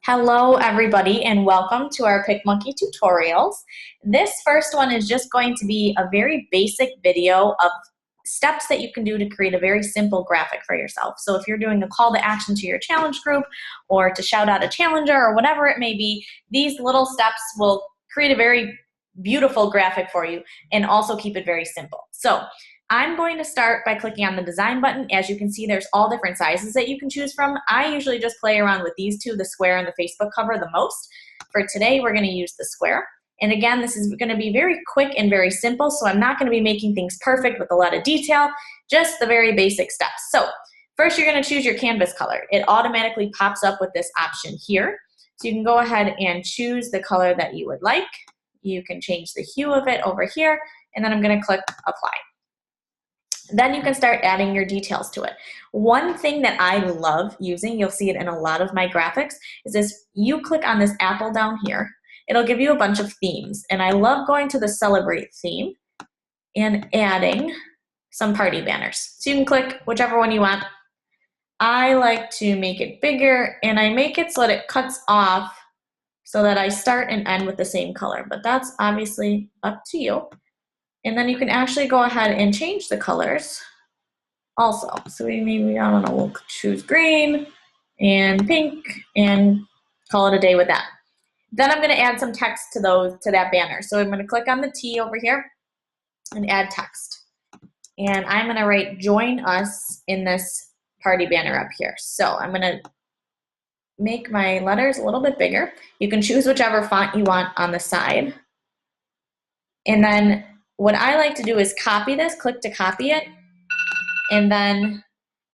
Hello everybody and welcome to our PicMonkey tutorials. This first one is just going to be a very basic video of steps that you can do to create a very simple graphic for yourself. So if you're doing a call to action to your challenge group or to shout out a challenger or whatever it may be, these little steps will create a very beautiful graphic for you and also keep it very simple. So I'm going to start by clicking on the design button. As you can see, there's all different sizes that you can choose from. I usually just play around with these two, the square and the Facebook cover, the most. For today, we're going to use the square. And again, this is going to be very quick and very simple, so I'm not going to be making things perfect with a lot of detail, just the very basic steps. So first, you're going to choose your canvas color. It automatically pops up with this option here. So you can go ahead and choose the color that you would like. You can change the hue of it over here, and then I'm going to click Apply. Then you can start adding your details to it. One thing that I love using, you'll see it in a lot of my graphics, is this, you click on this apple down here, it'll give you a bunch of themes. And I love going to the Celebrate theme and adding some party banners. So you can click whichever one you want. I like to make it bigger, and I make it so that it cuts off so that I start and end with the same color, but that's obviously up to you. And then you can actually go ahead and change the colors also. So maybe, I don't know, we'll choose green and pink and call it a day with that. Then I'm going to add some text to that banner. So I'm going to click on the T over here and add text. And I'm going to write join us in this party banner up here. So I'm going to make my letters a little bit bigger. You can choose whichever font you want on the side. And then what I like to do is copy this, click to copy it, and then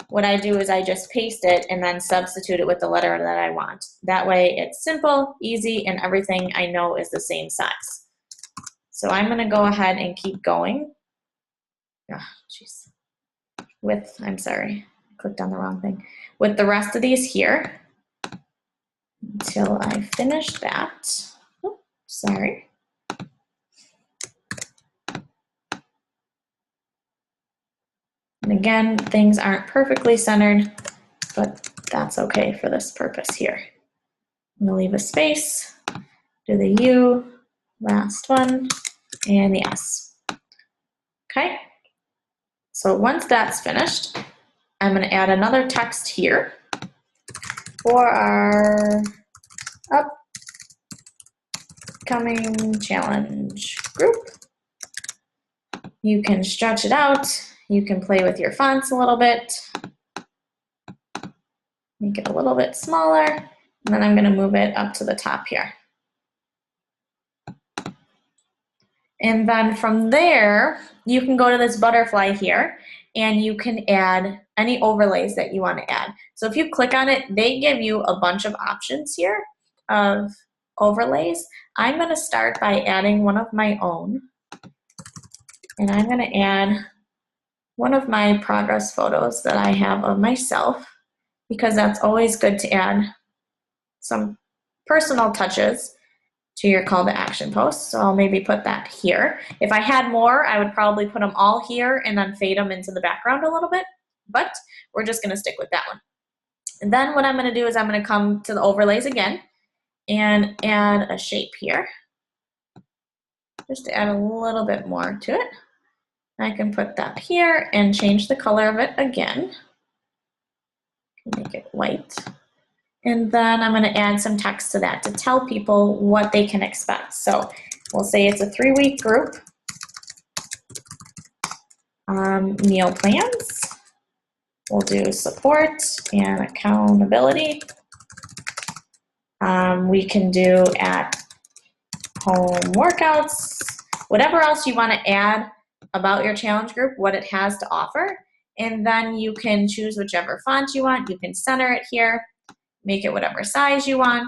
what I do is I just paste it and then substitute it with the letter that I want. That way it's simple, easy, and everything I know is the same size. So I'm going to go ahead and keep going. I'm sorry, I clicked on the wrong thing. With the rest of these here until I finish that. Oh, sorry. And again, things aren't perfectly centered, but that's okay for this purpose here. I'm gonna leave a space, do the U, last one, and the S. Okay, so once that's finished, I'm gonna add another text here for our upcoming challenge group. You can stretch it out. You can play with your fonts a little bit, make it a little bit smaller, and then I'm going to move it up to the top here. And then from there, you can go to this butterfly here, and you can add any overlays that you want to add. So if you click on it, they give you a bunch of options here of overlays. I'm going to start by adding one of my own, and I'm going to add one of my progress photos that I have of myself, because that's always good to add some personal touches to your call to action post. So I'll maybe put that here. If I had more, I would probably put them all here and then fade them into the background a little bit, but we're just gonna stick with that one. And then what I'm gonna do is I'm gonna come to the overlays again and add a shape here, just to add a little bit more to it. I can put that here and change the color of it again. Make it white. And then I'm going to add some text to that to tell people what they can expect. So we'll say it's a 3-week group. Meal plans. We'll do support and accountability. We can do at home workouts. Whatever else you want to add about your challenge group, what it has to offer, and then you can choose whichever font you want. You can center it here, make it whatever size you want,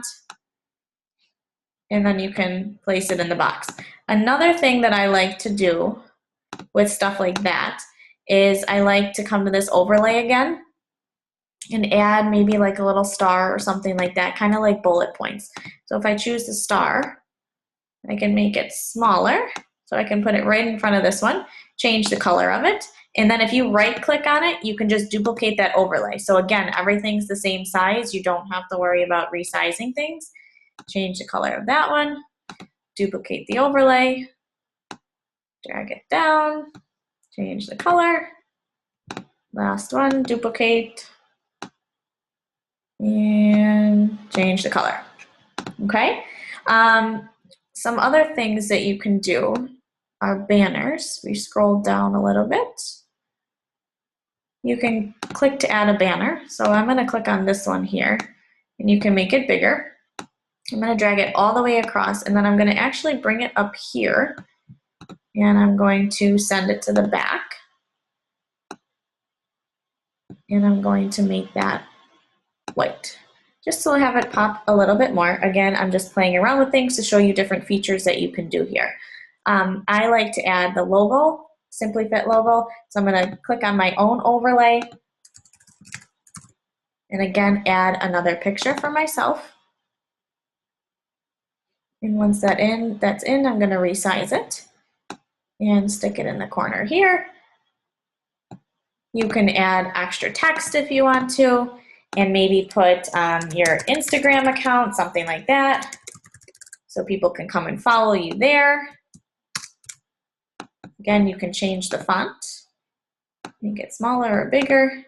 and then you can place it in the box. Another thing that I like to do with stuff like that is I like to come to this overlay again and add maybe like a little star or something like that, kind of like bullet points. So if I choose the star, I can make it smaller. So I can put it right in front of this one, change the color of it, And then if you right click on it, you can just duplicate that overlay. So again, everything's the same size. You don't have to worry about resizing things. Change the color of that one, duplicate the overlay, drag it down, change the color. Last one, duplicate, and change the color. Okay? Some other things that you can do are banners. We scroll down a little bit. You can click to add a banner. So I'm going to click on this one here, and you can make it bigger. I'm going to drag it all the way across, and then I'm going to actually bring it up here, and I'm going to send it to the back. And I'm going to make that white, just to have it pop a little bit more. Again, I'm just playing around with things to show you different features that you can do here. I like to add the logo, Simply Fit logo. So I'm going to click on my own overlay, and again, add another picture for myself. And once that's in, I'm going to resize it and stick it in the corner here. You can add extra text if you want to, and maybe put your Instagram account, something like that, so people can come and follow you there. Again, you can change the font, make it smaller or bigger,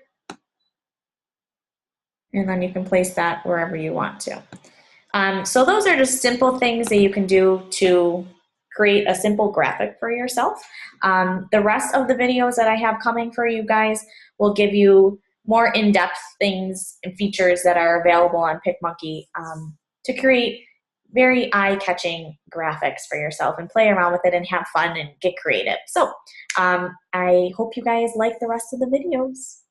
and then you can place that wherever you want to. So those are just simple things that you can do to create a simple graphic for yourself. The rest of the videos that I have coming for you guys will give you more in-depth things and features that are available on PicMonkey to create very eye-catching graphics for yourself and play around with it and have fun and get creative. So I hope you guys like the rest of the videos.